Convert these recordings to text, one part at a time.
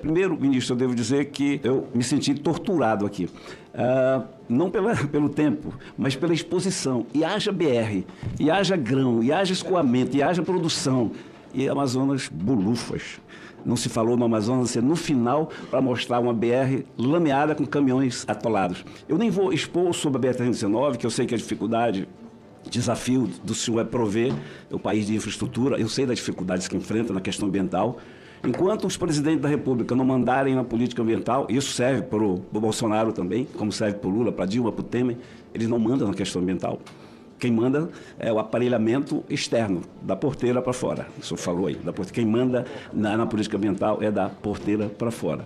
Primeiro, ministro, eu devo dizer que eu me senti torturado aqui. Não pelo tempo, mas pela exposição. E haja BR, e haja grão, e haja escoamento, e haja produção. E Amazonas bolufas. Não se falou no Amazonas, no final, para mostrar uma BR lameada com caminhões atolados. Eu nem vou expor sobre a BR-319, que eu sei que a dificuldade, desafio do senhor é prover o país de infraestrutura. Eu sei das dificuldades que enfrenta na questão ambiental. Enquanto os presidentes da República não mandarem na política ambiental, isso serve para o Bolsonaro também, como serve para o Lula, para Dilma, para o Temer, eles não mandam na questão ambiental. Quem manda é o aparelhamento externo, da porteira para fora. O senhor falou aí. Quem manda na política ambiental é da porteira para fora.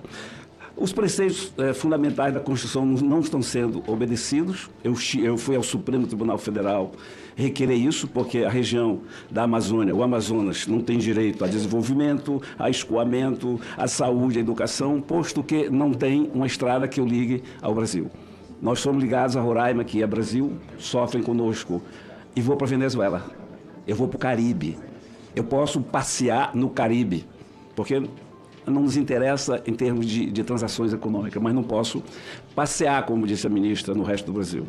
Os preceitos fundamentais da Constituição não estão sendo obedecidos. Eu fui ao Supremo Tribunal Federal requerer isso, porque a região da Amazônia, o Amazonas, não tem direito a desenvolvimento, a escoamento, a saúde, a educação, posto que não tem uma estrada que o ligue ao Brasil. Nós somos ligados a Roraima, que é Brasil, sofrem conosco. E vou para a Venezuela, eu vou para o Caribe. Eu posso passear no Caribe, porque não nos interessa em termos de transações econômicas, mas não posso passear, como disse a ministra, no resto do Brasil.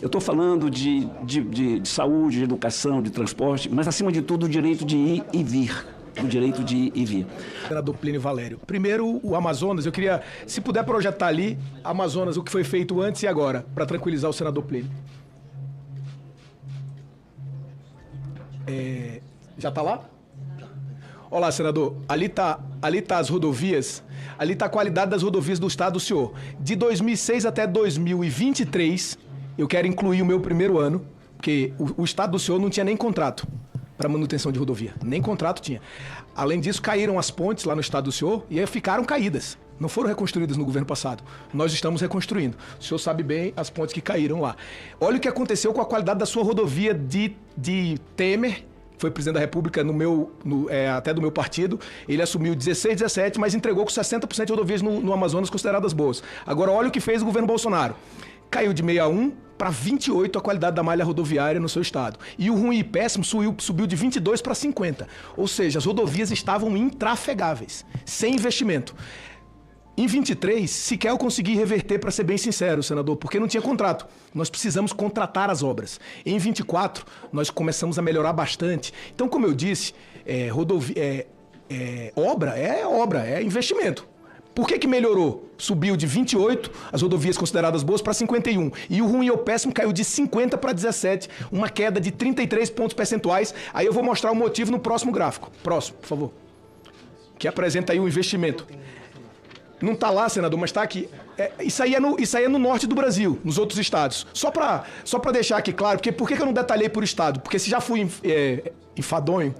Eu estou falando de saúde, de educação, de transporte, mas, acima de tudo, o direito de ir e vir. O direito de ir e vir. Senador Plínio Valério. Primeiro, o Amazonas, eu queria, se puder projetar ali, Amazonas, o que foi feito antes e agora, para tranquilizar o senador Plínio. Já está lá? Olá, senador. Ali tá as rodovias, ali está a qualidade das rodovias do estado do senhor. De 2006 até 2023, eu quero incluir o meu primeiro ano, porque o estado do senhor não tinha nem contrato para manutenção de rodovia. Nem contrato tinha. Além disso, caíram as pontes lá no estado do senhor e aí ficaram caídas. Não foram reconstruídas no governo passado. Nós estamos reconstruindo. O senhor sabe bem as pontes que caíram lá. Olha o que aconteceu com a qualidade da sua rodovia de Temer, foi presidente da República até do meu partido. Ele assumiu 16, 17, mas entregou com 60% de rodovias no Amazonas consideradas boas. Agora, olha o que fez o governo Bolsonaro. Caiu de 61 para 28 a qualidade da malha rodoviária no seu estado. E o ruim e péssimo subiu de 22 para 50. Ou seja, as rodovias estavam intrafegáveis, sem investimento. Em 23, sequer eu consegui reverter, para ser bem sincero, senador, porque não tinha contrato. Nós precisamos contratar as obras. Em 24, nós começamos a melhorar bastante. Então, como eu disse, obra é investimento. Por que melhorou? Subiu de 28, as rodovias consideradas boas, para 51. E o ruim e o péssimo caiu de 50 para 17, uma queda de 33 pontos percentuais. Aí eu vou mostrar o motivo no próximo gráfico. Próximo, por favor. Que apresenta aí o investimento. Não está lá, senador, mas está aqui. Isso aí é no norte do Brasil, nos outros estados. Só para deixar aqui claro, porque por que eu não detalhei por estado? Porque se já fui enfadonho,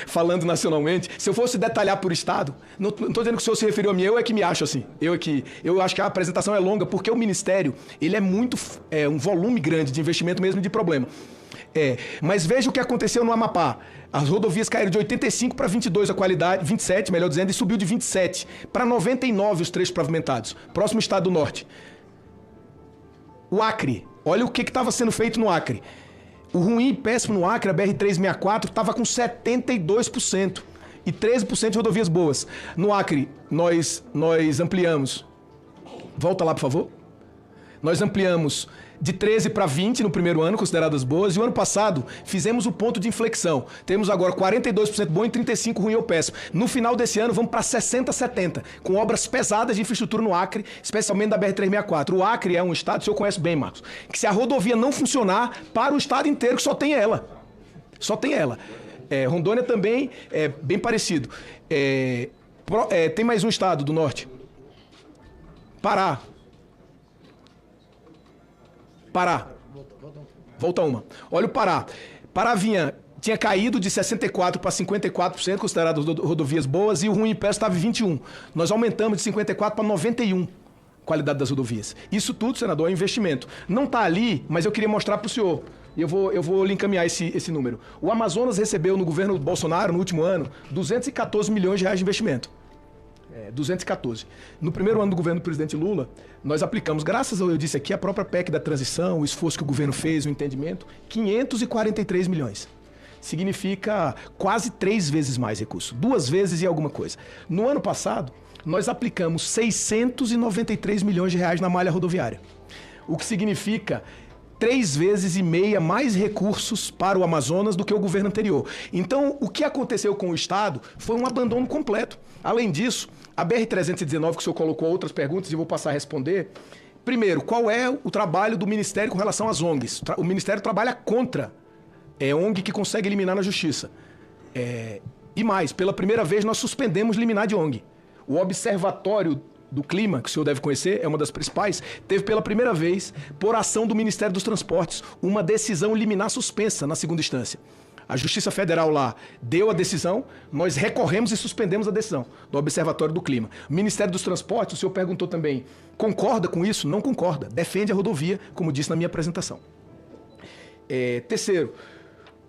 falando nacionalmente, se eu fosse detalhar por estado, não estou dizendo que o senhor se referiu a mim, eu é que me acho assim. Eu acho que a apresentação é longa, porque o Ministério, ele é muito, um volume grande de investimento mesmo de problema. Mas veja o que aconteceu no Amapá. As rodovias caíram de 85 para 22 a qualidade, 27, melhor dizendo, e subiu de 27 para 99 os trechos pavimentados. Próximo estado do norte. O Acre. Olha o que estava sendo feito no Acre. O ruim e péssimo no Acre, a BR-364, estava com 72% e 13% de rodovias boas. No Acre, nós ampliamos. Volta lá, por favor. Nós ampliamos de 13 para 20 no primeiro ano, consideradas boas, e o ano passado fizemos o ponto de inflexão. Temos agora 42% bom e 35% ruim ou péssimo. No final desse ano vamos para 60, 70, com obras pesadas de infraestrutura no Acre, especialmente da BR-364. O Acre é um estado, o senhor conhece bem, Marcos, que se a rodovia não funcionar, para o estado inteiro que só tem ela. Só tem ela. Rondônia também é bem parecido. Tem mais um estado do norte. Pará. Volta uma. Olha o Pará. Pará tinha caído de 64% para 54%, consideradas rodovias boas, e o ruim e péssimo estava em 21%. Nós aumentamos de 54% para 91%. Qualidade das rodovias. Isso tudo, senador, é investimento. Não está ali, mas eu queria mostrar para o senhor. Eu vou lhe encaminhar esse número. O Amazonas recebeu no governo Bolsonaro, no último ano, 214 milhões de reais de investimento. 214. No primeiro ano do governo do presidente Lula, nós aplicamos, graças ao, eu disse aqui, a própria PEC da transição, o esforço que o governo fez, o entendimento, 543 milhões. Significa quase 3 vezes mais recurso. 2 vezes e alguma coisa. No ano passado, nós aplicamos 693 milhões de reais na malha rodoviária, o que significa 3,5 vezes mais recursos para o Amazonas do que o governo anterior. Então, o que aconteceu com o Estado foi um abandono completo. Além disso, a BR-319, que o senhor colocou outras perguntas e eu vou passar a responder. Primeiro, qual é o trabalho do Ministério com relação às ONGs? O Ministério trabalha contra ONG que consegue eliminar na Justiça. E mais, pela primeira vez nós suspendemos liminar de ONG. O Observatório do Clima, que o senhor deve conhecer, é uma das principais, teve pela primeira vez, por ação do Ministério dos Transportes, uma decisão liminar suspensa na segunda instância. A Justiça Federal lá deu a decisão, nós recorremos e suspendemos a decisão do Observatório do Clima. O Ministério dos Transportes, o senhor perguntou também, concorda com isso? Não concorda. Defende a rodovia, como disse na minha apresentação. Terceiro,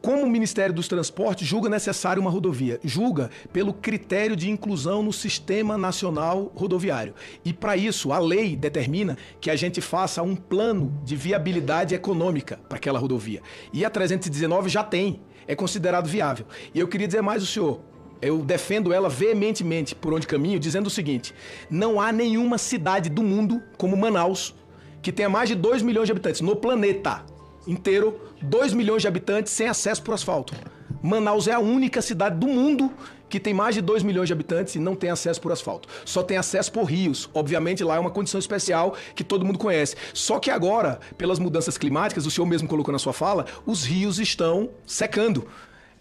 como o Ministério dos Transportes julga necessário uma rodovia? Julga pelo critério de inclusão no Sistema Nacional Rodoviário. E para isso, a lei determina que a gente faça um plano de viabilidade econômica para aquela rodovia. E a 319 já tem, é considerado viável. E eu queria dizer mais ao senhor, eu defendo ela veementemente por onde caminho, dizendo o seguinte, não há nenhuma cidade do mundo, como Manaus, que tenha mais de 2 milhões de habitantes no planeta inteiro, 2 milhões de habitantes sem acesso por asfalto. Manaus é a única cidade do mundo que tem mais de 2 milhões de habitantes e não tem acesso por asfalto. Só tem acesso por rios. Obviamente lá é uma condição especial que todo mundo conhece. Só que agora, pelas mudanças climáticas, o senhor mesmo colocou na sua fala, os rios estão secando.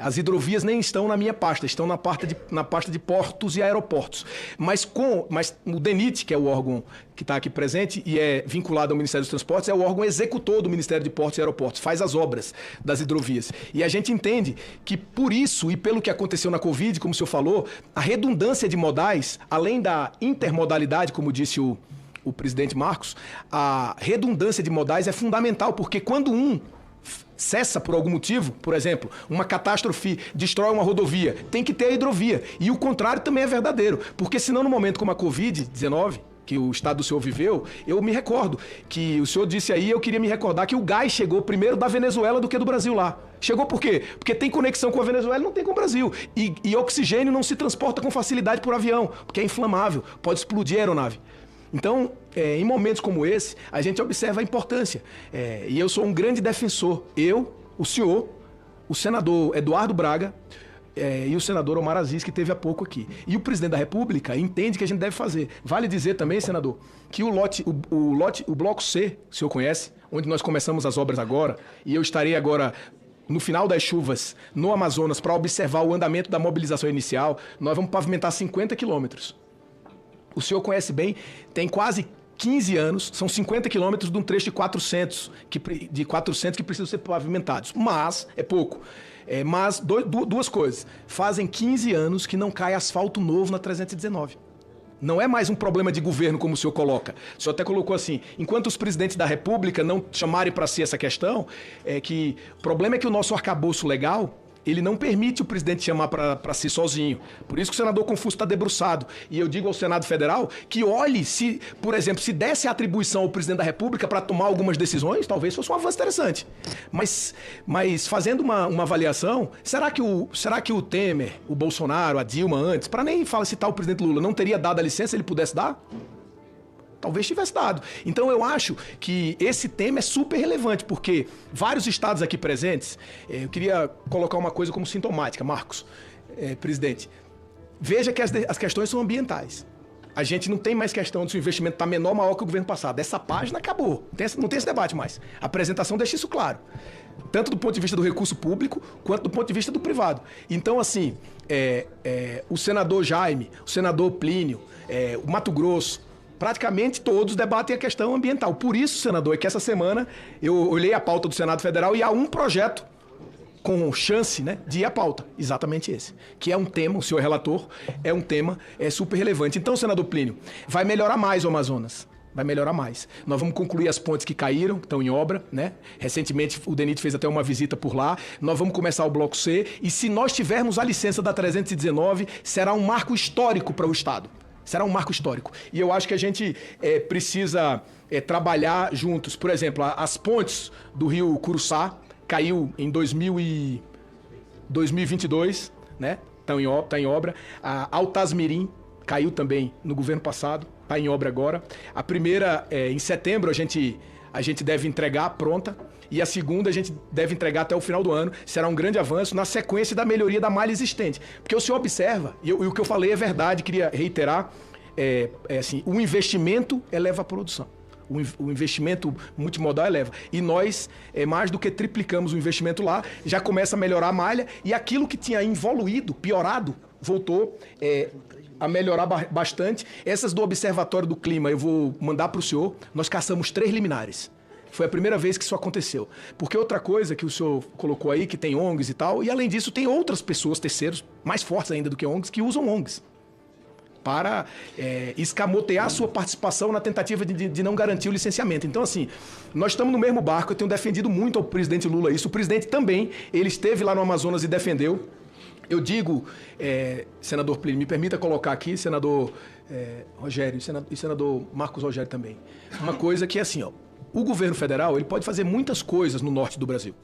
As hidrovias nem estão na minha pasta, estão na pasta de portos e aeroportos. Mas o DENIT, que é o órgão que está aqui presente e é vinculado ao Ministério dos Transportes, é o órgão executor do Ministério de Portos e Aeroportos, faz as obras das hidrovias. E a gente entende que por isso e pelo que aconteceu na Covid, como o senhor falou, a redundância de modais, além da intermodalidade, como disse o presidente Marcos, a redundância de modais é fundamental, porque quando cessa por algum motivo, por exemplo, uma catástrofe destrói uma rodovia, tem que ter a hidrovia. E o contrário também é verdadeiro, porque senão no momento como a Covid-19, que o estado do senhor viveu, eu me recordo que o senhor disse aí, eu queria me recordar que o gás chegou primeiro da Venezuela do que do Brasil lá. Chegou por quê? Porque tem conexão com a Venezuela e não tem com o Brasil. E oxigênio não se transporta com facilidade por avião, porque é inflamável, pode explodir a aeronave. Então, em momentos como esse, a gente observa a importância. E eu sou um grande defensor. Eu, o senhor, o senador Eduardo Braga e o senador Omar Aziz, que teve há pouco aqui. E o presidente da República entende que a gente deve fazer. Vale dizer também, senador, que o bloco C, o senhor conhece, onde nós começamos as obras agora, e eu estarei agora no final das chuvas no Amazonas para observar o andamento da mobilização inicial, nós vamos pavimentar 50 quilômetros. O senhor conhece bem, tem quase 15 anos, são 50 quilômetros de um trecho de 400 que precisam ser pavimentados. Mas, é pouco. Mas, duas coisas. Fazem 15 anos que não cai asfalto novo na 319. Não é mais um problema de governo, como o senhor coloca. O senhor até colocou assim, enquanto os presidentes da República não chamarem para si essa questão, o problema é que o nosso arcabouço legal, ele não permite o presidente chamar para si sozinho. Por isso que o senador Confúcio está debruçado. E eu digo ao Senado Federal que olhe se, por exemplo, se desse a atribuição ao presidente da República para tomar algumas decisões, talvez fosse um avanço interessante. Mas fazendo uma avaliação, será que o Temer, o Bolsonaro, a Dilma antes, para nem citar o presidente Lula, não teria dado a licença se ele pudesse dar? Talvez tivesse dado. Então eu acho que esse tema é super relevante, porque vários estados aqui presentes, eu queria colocar uma coisa como sintomática, Marcos, presidente, veja que as questões são ambientais. A gente não tem mais questão de se o investimento está menor ou maior que o governo passado. Essa página acabou, não tem esse debate mais. A apresentação deixa isso claro, tanto do ponto de vista do recurso público, quanto do ponto de vista do privado. Então, assim, o senador Jaime, o senador Plínio, o Mato Grosso, praticamente todos debatem a questão ambiental. Por isso, senador, é que essa semana eu olhei a pauta do Senado Federal e há um projeto com chance, né, de ir à pauta. Exatamente esse. Que é um tema, o senhor relator, é um tema super relevante. Então, senador Plínio, vai melhorar mais o Amazonas. Vai melhorar mais. Nós vamos concluir as pontes que caíram, que estão em obra, né? Recentemente o DENIT fez até uma visita por lá. Nós vamos começar o Bloco C e se nós tivermos a licença da 319, será um marco histórico para o Estado. Será um marco histórico. E eu acho que a gente precisa trabalhar juntos. Por exemplo, as pontes do rio Curuçá caiu em 2022, né? Tá em obra. A Altasmirim caiu também no governo passado, está em obra agora. A primeira, em setembro, a gente deve entregar pronta. E a segunda a gente deve entregar até o final do ano. Será um grande avanço na sequência da melhoria da malha existente. Porque o senhor observa, e o que eu falei é verdade, queria reiterar, assim, o investimento eleva a produção. O investimento multimodal eleva. E nós, mais do que triplicamos o investimento lá, já começa a melhorar a malha, e aquilo que tinha involuído, piorado, voltou a melhorar bastante. Essas do Observatório do Clima eu vou mandar para o senhor. Nós caçamos 3 liminares. Foi a primeira vez que isso aconteceu. Porque outra coisa que o senhor colocou aí, que tem ONGs e tal, e além disso tem outras pessoas, terceiros, mais fortes ainda do que ONGs, que usam ONGs para escamotear a sua participação na tentativa de não garantir o licenciamento. Então, assim, nós estamos no mesmo barco. Eu tenho defendido muito ao presidente Lula isso. O presidente também, ele esteve lá no Amazonas e defendeu. Eu digo, senador Plínio, me permita colocar aqui, senador Rogério e senador Marcos Rogério também, uma coisa que é assim, ó, o governo federal ele pode fazer muitas coisas no norte do Brasil.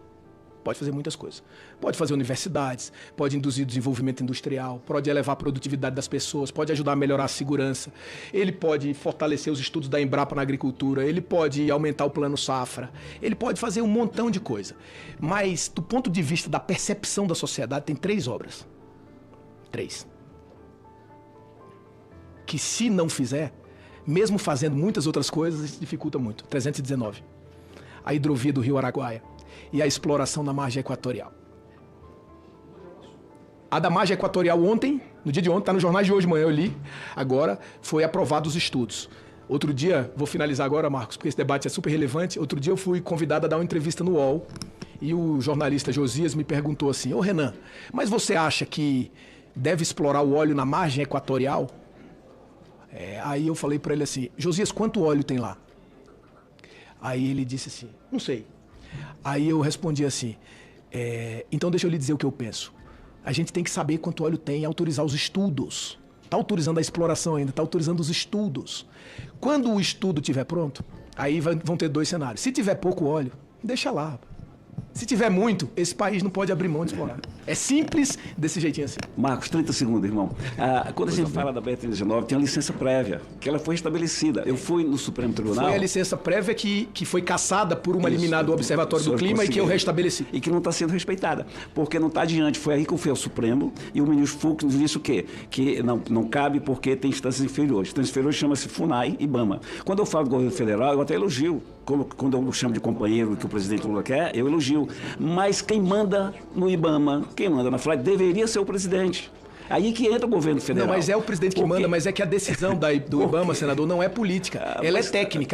Pode fazer muitas coisas. Pode fazer universidades, pode induzir desenvolvimento industrial, pode elevar a produtividade das pessoas, pode ajudar a melhorar a segurança, ele pode fortalecer os estudos da Embrapa na agricultura, ele pode aumentar o plano safra, ele pode fazer um montão de coisa. Mas, do ponto de vista da percepção da sociedade, tem 3 obras. 3. Que se não fizer, mesmo fazendo muitas outras coisas, isso dificulta muito. 319. A hidrovia do Rio Araguaia e a exploração da margem equatorial. A da margem equatorial ontem, no dia de ontem, está nos jornais de hoje de manhã, eu li, agora foi aprovado os estudos. Outro dia, vou finalizar agora, Marcos, porque esse debate é super relevante. Outro dia eu fui convidado a dar uma entrevista no UOL e o jornalista Josias me perguntou assim: ô Renan, mas você acha que deve explorar o óleo na margem equatorial? Aí eu falei para ele assim: Josias, quanto óleo tem lá? Aí ele disse assim: não sei. Aí eu respondi assim: então deixa eu lhe dizer o que eu penso. A gente tem que saber quanto óleo tem e autorizar os estudos. Está autorizando a exploração ainda, está autorizando os estudos. Quando o estudo estiver pronto, aí vão ter 2 cenários. Se tiver pouco óleo, deixa lá. Se tiver muito, esse país não pode abrir mão de explorar. É simples desse jeitinho assim. Marcos, 30 segundos, irmão. Quando a gente fala da BR-319, tem uma licença prévia, que ela foi estabelecida. Eu fui no Supremo Tribunal... Foi a licença prévia que foi cassada por uma liminar do Observatório do Clima e que eu restabeleci. E que não está sendo respeitada, porque não está adiante. Foi aí que eu fui ao Supremo e o ministro Fux nos disse o quê? Que não cabe porque tem instâncias inferiores. Instâncias inferiores chama-se FUNAI e IBAMA. Quando eu falo do governo federal, eu até elogio. Quando eu chamo de companheiro que o presidente Lula quer, eu elogio. Mas quem manda no IBAMA, quem manda na FLAG, deveria ser o presidente. Aí que entra o governo federal. Não, mas é o presidente que manda, mas é que a decisão do IBAMA, senador, não é política. Ela é técnica.